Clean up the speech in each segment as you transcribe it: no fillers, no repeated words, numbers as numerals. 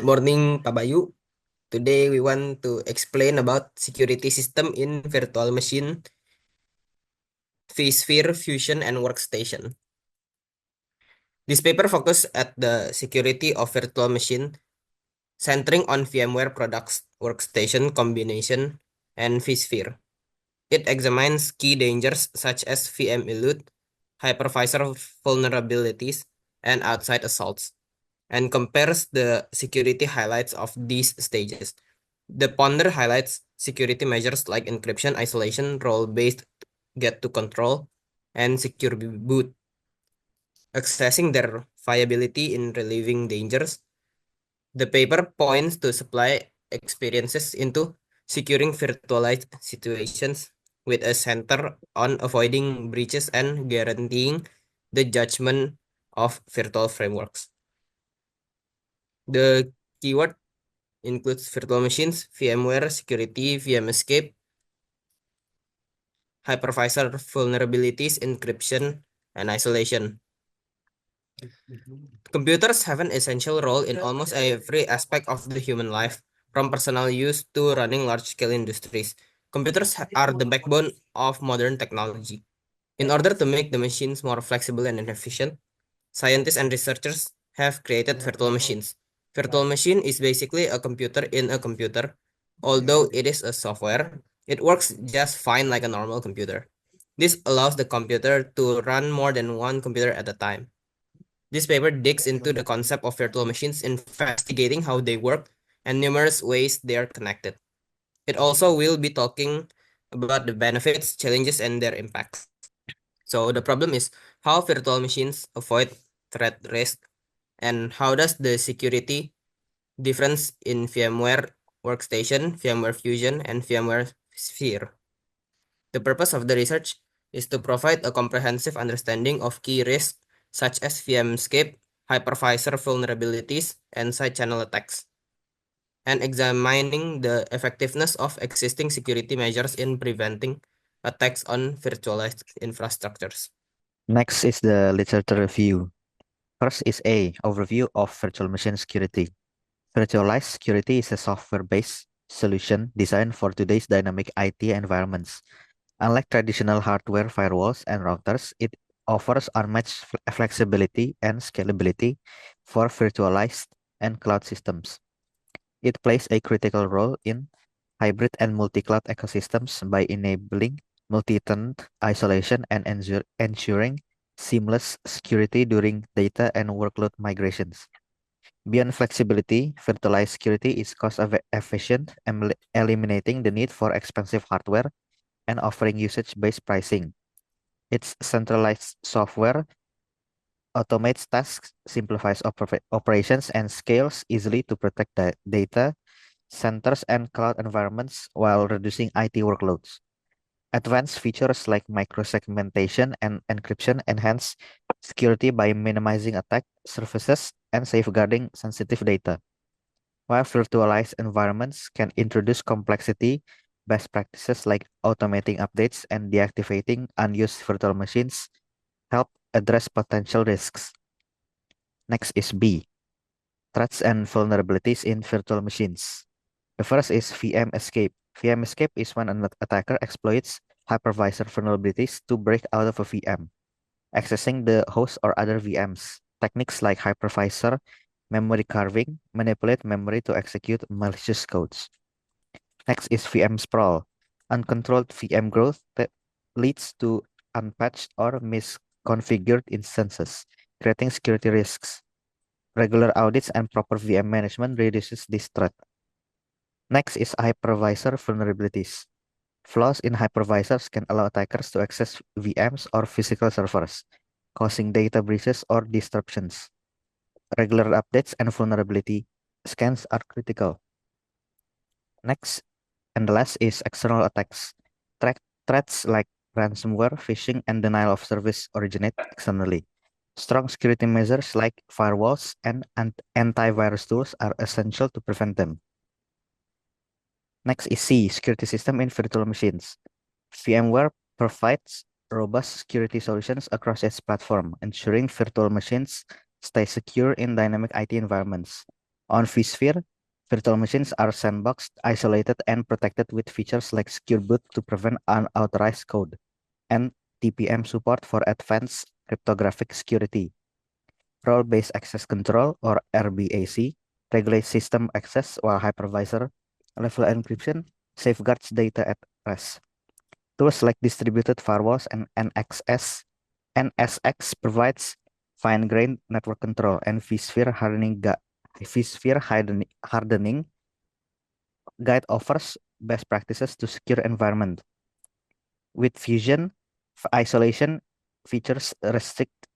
morning, Pak Bayu. Today we want to explain about security system in virtual machine, vSphere, Fusion, and Workstation. This paper focuses at the security of virtual machine, centering on VMware products, workstation combination, and vSphere. It examines key dangers such as VM elude, hypervisor vulnerabilities, and outside assaults, and compares the security highlights of these stages. The Ponder highlights security measures like encryption, isolation, role-based get to control, and secure boot, assessing their viability in relieving dangers. The paper points to supply experiences into securing virtualized situations with a center on avoiding breaches and guaranteeing the judgment of virtual frameworks. The keyword includes virtual machines, VMware, security, VM escape, hypervisor vulnerabilities, encryption, and isolation. Computers have an essential role in almost every aspect of the human life, from personal use to running large-scale industries. Computers are the backbone of modern technology. In order to make the machines more flexible and efficient, scientists and researchers have created virtual machines. Virtual machine is basically a computer in a computer. Although it is a software, it works just fine like a normal computer. This allows the computer to run more than one computer at a time. This paper digs into the concept of virtual machines, investigating how they work and numerous ways they are connected. It also will be talking about the benefits, challenges, and their impacts. So the problem is how virtual machines avoid threat risk, and how does the security difference in VMware Workstation, VMware Fusion, and VMware Sphere. The purpose of the research is to provide a comprehensive understanding of key risks such as VMscape, hypervisor vulnerabilities, and side channel attacks, and examining the effectiveness of existing security measures in preventing attacks on virtualized infrastructures. Next is the literature review. First is A, overview of virtual machine security. Virtualized security is a software-based solution designed for today's dynamic IT environments. Unlike traditional hardware firewalls and routers, it offers unmatched flexibility and scalability for virtualized and cloud systems. It plays a critical role in hybrid and multi-cloud ecosystems by enabling multi-tenant isolation and ensuring seamless security during data and workload migrations. Beyond flexibility, virtualized security is cost-efficient, eliminating the need for expensive hardware and offering usage-based pricing. Its centralized software automates tasks, simplifies operations, and scales easily to protect data centers and cloud environments while reducing IT workloads. Advanced features like microsegmentation and encryption enhance security by minimizing attack surfaces and safeguarding sensitive data. While virtualized environments can introduce complexity, best practices like automating updates and deactivating unused virtual machines help address potential risks. Next is B, threats and vulnerabilities in virtual machines. The first is VM escape. VM escape is when an attacker exploits hypervisor vulnerabilities to break out of a VM, accessing the host or other VMs. Techniques like hypervisor memory carving manipulate memory to execute malicious codes. Next is VM sprawl. Uncontrolled VM growth that leads to unpatched or misconfigured instances, creating security risks. Regular audits and proper VM management reduces this threat. Next is hypervisor vulnerabilities. Flaws in hypervisors can allow attackers to access VMs or physical servers, causing data breaches or disruptions. Regular updates and vulnerability scans are critical. Next and the last is external attacks. Threats like ransomware, phishing, and denial of service originate externally. Strong security measures like firewalls and antivirus tools are essential to prevent them. Next is C, security system in virtual machines. VMware provides robust security solutions across its platform, ensuring virtual machines stay secure in dynamic IT environments. On vSphere, virtual machines are sandboxed, isolated, and protected with features like secure boot to prevent unauthorized code and TPM support for advanced cryptographic security. Role-based access control, or RBAC, regulates system access while hypervisor level encryption safeguards data at rest. Tools like distributed firewalls and NSX provides fine-grained network control, and vSphere hardening guide offers best practices to secure environment. With Fusion, isolation features restrict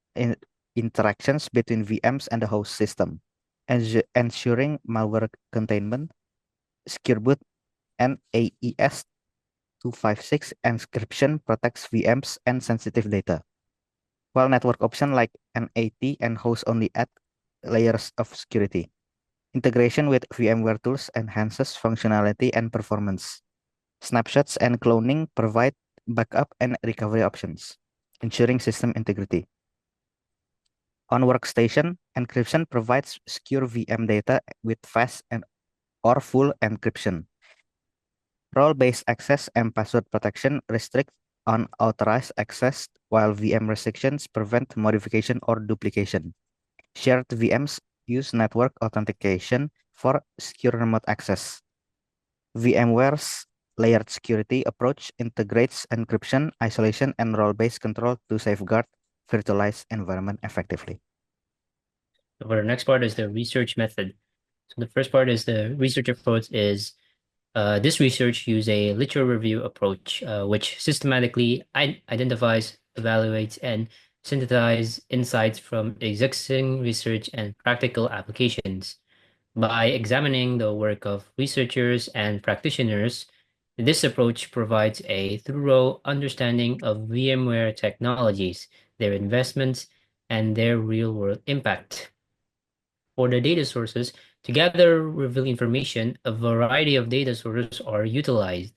interactions between VMs and the host system, ensuring malware containment. Secure boot and AES 256 encryption protects VMs and sensitive data, while network options like NAT and host only add layers of security. Integration with VMware tools enhances functionality and performance. Snapshots and cloning provide backup and recovery options, ensuring system integrity. On workstation, encryption provides secure VM data with fast and or full encryption. Role-based access and password protection restrict unauthorized access, while VM restrictions prevent modification or duplication. Shared VMs use network authentication for secure remote access. VMware's layered security approach integrates encryption, isolation, and role-based control to safeguard virtualized environment effectively. So for the next part is the research method. So the first part is the research approach is this research use a literature review approach, which systematically identifies, evaluates, and synthesize insights from existing research and practical applications. By examining the work of researchers and practitioners, this approach provides a thorough understanding of VMware technologies, their investments, and their real-world impact. For the data sources, to gather reveal information, a variety of data sources are utilized.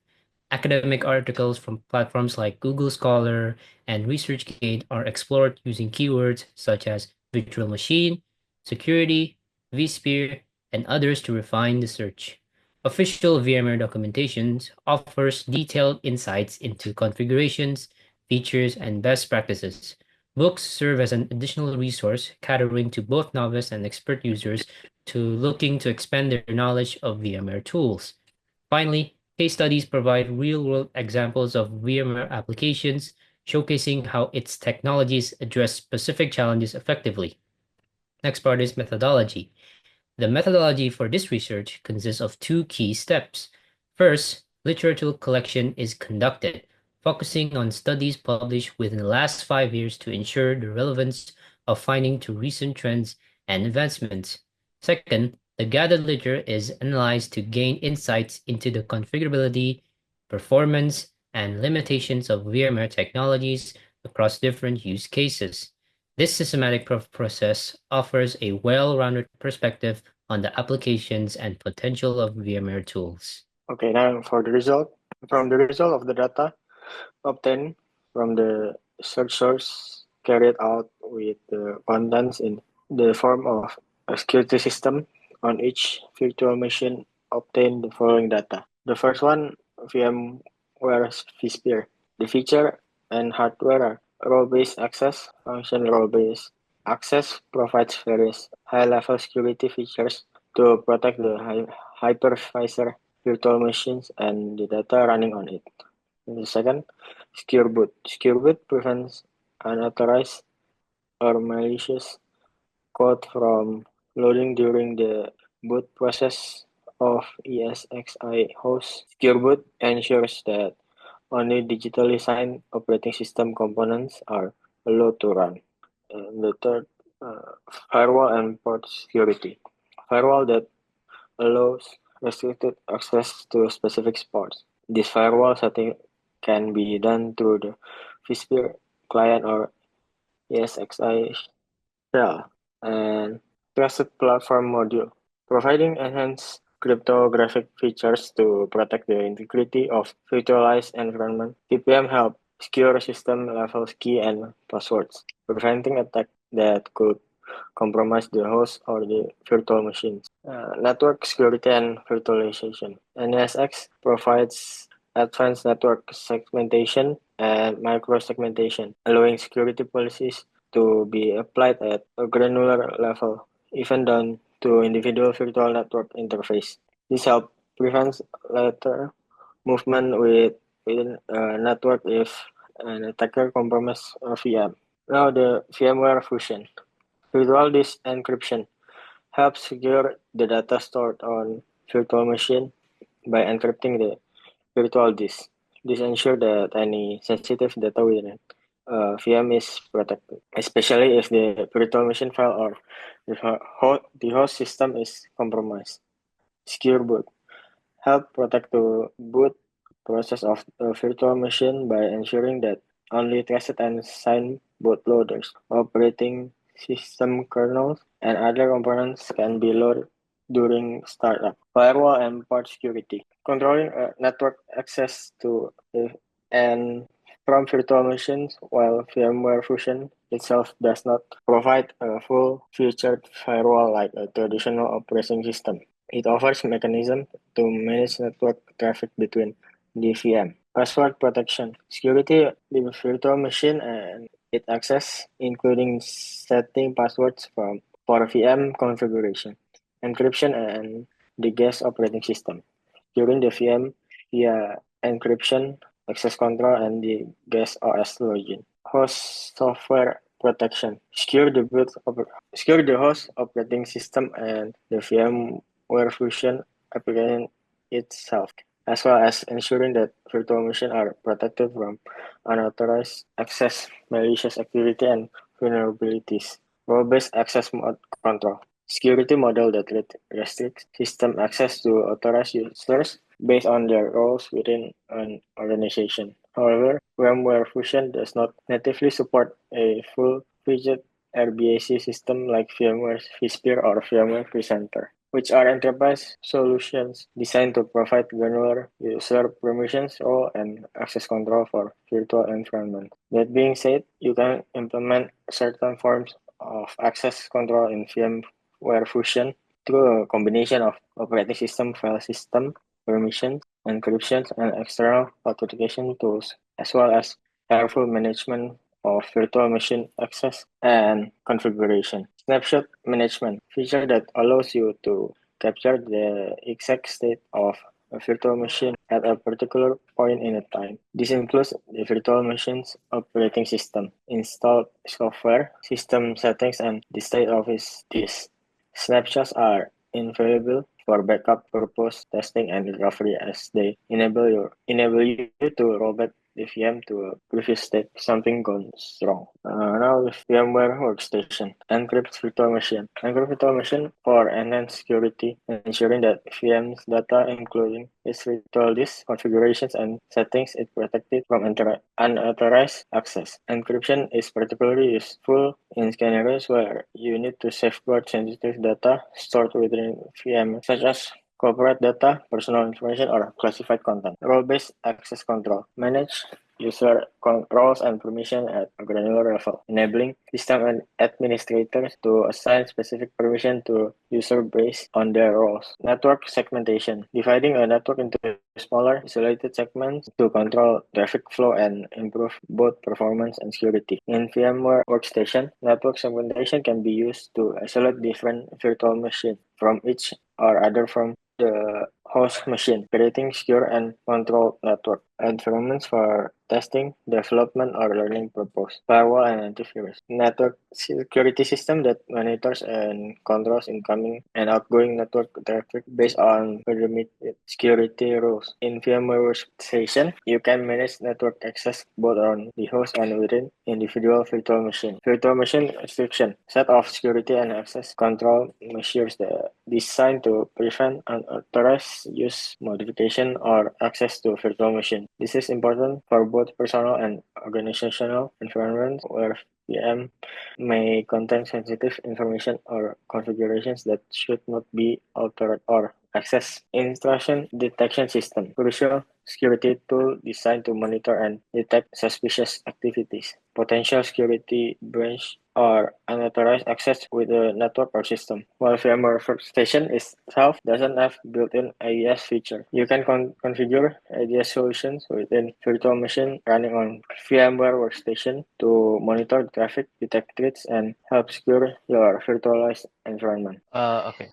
Academic articles from platforms like Google Scholar and ResearchGate are explored using keywords such as virtual machine, security, vSphere, and others to refine the search. Official VMware documentation offers detailed insights into configurations, features, and best practices. Books serve as an additional resource, catering to both novice and expert users looking to expand their knowledge of VMware tools. Finally, case studies provide real-world examples of VMware applications, showcasing how its technologies address specific challenges effectively. Next part is methodology. The methodology for this research consists of two key steps. First, literature collection is conducted, focusing on studies published within the last 5 years to ensure the relevance of finding to recent trends and advancements. Second, the gathered literature is analyzed to gain insights into the configurability, performance, and limitations of VMware technologies across different use cases. This systematic process offers a well-rounded perspective on the applications and potential of VMware tools. Okay, now for the result. From the result of the data obtained from the search source carried out with the contents in the form of a security system on each virtual machine obtain the following data. The first one, VMware vSphere. The feature and hardware are role-based access. Function role-based access provides various high-level security features to protect the hypervisor virtual machines and the data running on it. And the second, secure boot. Secure boot prevents unauthorized or malicious code from loading during the boot process of ESXi host. Secure boot ensures that only digitally signed operating system components are allowed to run. And the third, firewall and port security. Firewall that allows restricted access to specific ports. This firewall setting can be done through the vSphere client or ESXi shell. And Trusted Platform Module, providing enhanced cryptographic features to protect the integrity of virtualized environment. TPM help secure system level key and passwords, preventing attacks that could compromise the host or the virtual machines. Network security and virtualization. NSX provides advanced network segmentation and micro-segmentation, allowing security policies to be applied at a granular level, even down to individual virtual network interface. This helps prevent lateral movement within a network if an attacker compromises a VM. Now the VMware Fusion. Virtual disk encryption helps secure the data stored on virtual machine by encrypting the virtual disk. This ensures that any sensitive data within VM is protected, especially if the virtual machine file or the host system is compromised. Secure boot help protect the boot process of a virtual machine by ensuring that only trusted and signed bootloaders, operating system kernels, and other components can be loaded during startup. Firewall and port security. Controlling network access to and from virtual machines, while VMware Fusion itself does not provide a full-featured firewall like a traditional operating system. It offers mechanisms to manage network traffic between the VM. Password protection. Security the virtual machine and its access, including setting passwords for VM configuration, encryption, and the guest operating system. During the VM via encryption, access control, and the guest OS login. Host software protection. Secure the host operating system and the VMware Fusion application itself, as well as ensuring that virtual machines are protected from unauthorized access, malicious activity, and vulnerabilities. Role-based access control. Security model that restricts system access to authorized users based on their roles within an organization. However, VMware Fusion does not natively support a full-featured RBAC system like VMware vSphere or VMware vCenter, which are enterprise solutions designed to provide granular user permissions, role, and access control for virtual environments. That being said, you can implement certain forms of access control in VMware Fusion through a combination of operating system, file system, permissions, encryptions, and external authentication tools, as well as careful management of virtual machine access and configuration. Snapshot management feature that allows you to capture the exact state of a virtual machine at a particular point in time. This includes the virtual machine's operating system, installed software, system settings, and the state of its disk. Snapshots are invaluable for backup purpose testing and recovery as they enable you to roll back the VM to a previous state if something goes wrong. Now the VMware Workstation. Encrypt virtual machine. Encrypt virtual machine for enhanced security, ensuring that VM's data, including its virtual disk configurations and settings, is protected from unauthorized access. Encryption is particularly useful in scenarios where you need to safeguard sensitive data stored within VM, such as corporate data, personal information, or classified content. Role-based access control. Manage user roles and permission at a granular level, enabling system administrators to assign specific permission to user based on their roles. Network segmentation. Dividing a network into smaller, isolated segments to control traffic flow and improve both performance and security. In VMware Workstation, network segmentation can be used to isolate different virtual machines from each or other from the host machine, creating secure and controlled network environments for testing, development, or learning purpose. Firewall and antivirus. Network security system that monitors and controls incoming and outgoing network traffic based on perimeter security rules. In VMware Workstation, you can manage network access both on the host and within individual virtual machine. Virtual machine restriction. Set of security and access control measures that designed to prevent unauthorized use, modification, or access to virtual machine. This is important for both personal and organizational environments where VM may contain sensitive information or configurations that should not be altered or accessed. Intrusion detection system. Crucial security tool designed to monitor and detect suspicious activities. Potential security breach or unauthorized access with the network or system. While VMware Workstation itself doesn't have built-in AES feature, you can configure AES solutions within virtual machine running on VMware Workstation to monitor traffic, detect threats, and help secure your virtualized environment. Okay.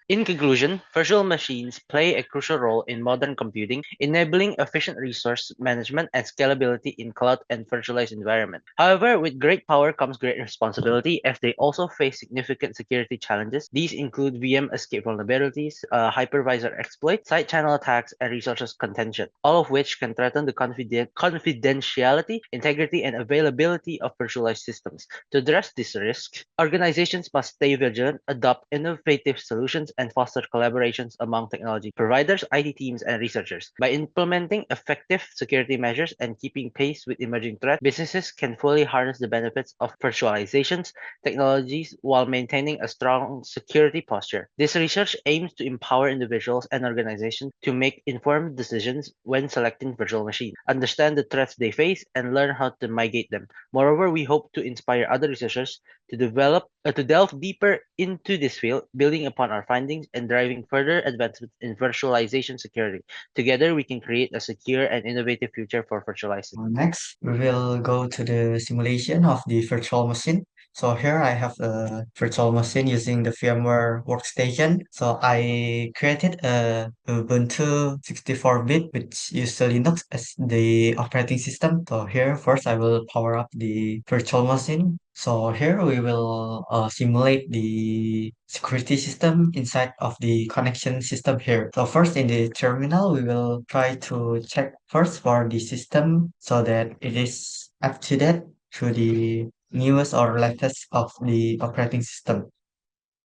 In conclusion, virtual machines play a crucial role in modern computing, enabling efficient resource management and scalability in cloud and virtualized environment. However, with great power comes great responsibility, as they also face significant security challenges. These include VM escape vulnerabilities, hypervisor exploits, side channel attacks, and resources contention, all of which can threaten the confidentiality, integrity, and availability of virtualized systems. To address these risks, organizations must stay vigilant, adopt innovative solutions, and foster collaborations among technology providers, IT teams, and researchers. By implementing effective security measures and keeping pace with emerging threats, businesses can fully harness the benefits of virtualizations technologies while maintaining a strong security posture. This research aims to empower individuals and organizations to make informed decisions when selecting virtual machines, understand the threats they face, and learn how to mitigate them. Moreover, we hope to inspire other researchers to delve deeper into this field, building upon our findings and driving further advancements in virtualization security. Together, we can create a secure and innovative future for virtualization. Next, we will go to the simulation of the virtual machine. So here I have a virtual machine using the VMware Workstation. So I created a Ubuntu 64-bit which uses Linux as the operating system. So here first I will power up the virtual machine. So here we will simulate the security system inside of the connection system here. So first in the terminal, we will try to check first for the system so that it is up to date to the newest or latest of the operating system.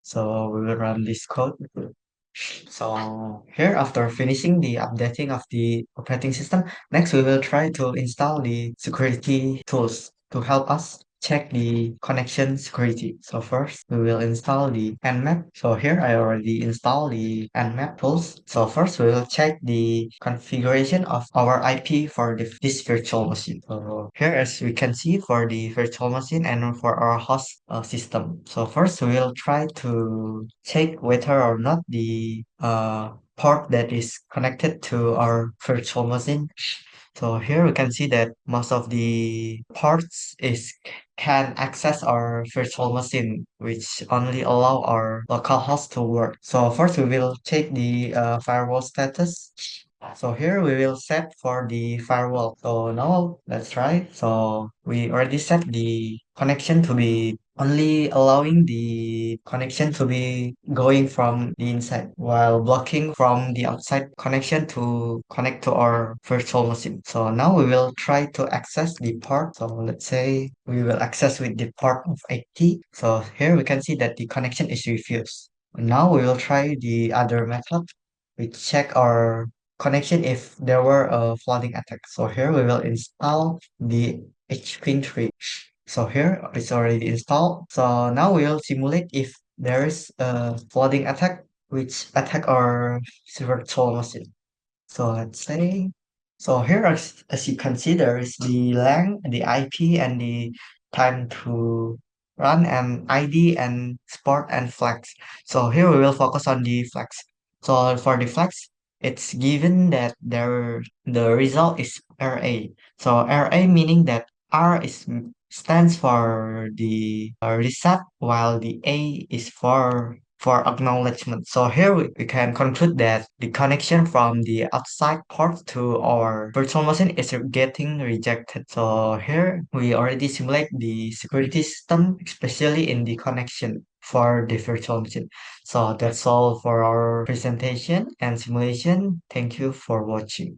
So we will run this code. So here, after finishing the updating of the operating system, next we will try to install the security tools to help us check the connection security. So first we will install the Nmap. So here I already installed the Nmap tools. So first we will check the configuration of our IP for this virtual machine. So here as we can see for the virtual machine and for our host system. So first we will try to check whether or not the port that is connected to our virtual machine. So here we can see that most of the ports can access our virtual machine, which only allow our local host to work. So first we will check the firewall status. So here we will set for the firewall. So now let's try. So we already set the connection to be only allowing the connection to be going from the inside while blocking from the outside connection to connect to our virtual machine. So now we will try to access the port. So let's say we will access with the port of 80. So here we can see that the connection is refused. Now we will try the other method. We check our connection if there were a flooding attack. So here we will install the HPin3. So here it's already installed. So now we will simulate if there is a flooding attack which attack our virtual machine. So let's say, so here as you can see, there is the LAN, the IP, and the time to run, and ID, and sport, and flags. So here we will focus on the flags. So for the flags, it's given that the result is RA. So RA meaning that R stands for the reset, while the A is for acknowledgement. So here we can conclude that the connection from the outside port to our virtual machine is getting rejected. So here we already simulate the security system, especially in the connection for the virtual machine. So that's all for our presentation and simulation. Thank you for watching.